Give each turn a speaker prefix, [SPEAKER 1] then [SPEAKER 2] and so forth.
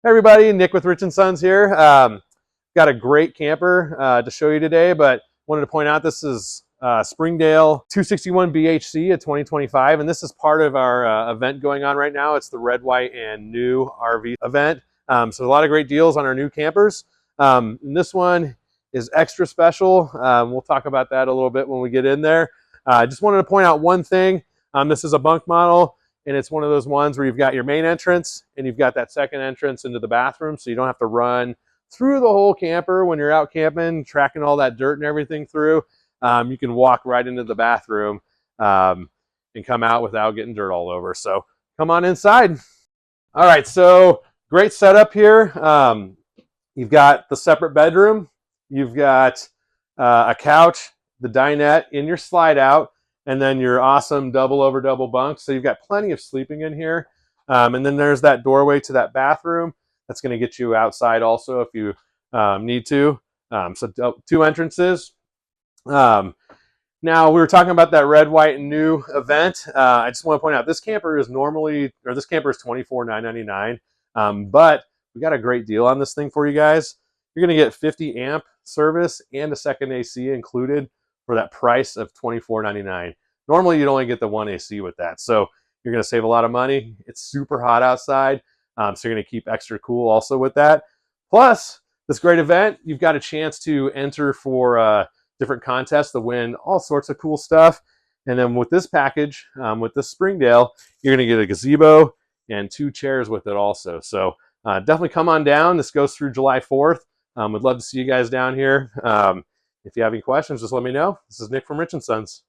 [SPEAKER 1] Hey everybody, Nick with Rich & Sons here. Got a great camper to show you today, but wanted to point out this is Springdale 261BHC at 2025, and this is part of our event going on right now. It's the Red, White, and New RV event. So a lot of great deals on our new campers. And this one is extra special. We'll talk about that a little bit when we get in there. I just wanted to point out one thing. This is a bunk model. And it's one of those ones where you've got your main entrance and you've got that second entrance into the bathroom, so you don't have to run through the whole camper when you're out camping, tracking all that dirt and everything through. You can walk right into the bathroom and come out without getting dirt all over. So come on inside. All right, so great setup here. You've got the separate bedroom. You've got a couch, the dinette in your slide out, and then your awesome double over double bunk. So you've got plenty of sleeping in here. And then there's that doorway to that bathroom. That's going to get you outside also if you need to. So two entrances. Now we were talking about that Red, White, and New event. I just want to point out this camper is $24,999. But we got a great deal on this thing for you guys. You're going to get 50 amp service and a second AC included for that price of $24.99. Normally, you'd only get the one AC with that. So you're going to save a lot of money. It's super hot outside, so you're going to keep extra cool also with that. Plus, this great event, you've got a chance to enter for different contests to win all sorts of cool stuff. And then with this package, with this Springdale, you're going to get a gazebo and 2 chairs with it also. So definitely come on down. This goes through July 4th. Would love to see you guys down here. If you have any questions, just let me know. This is Nick from Rich & Sons.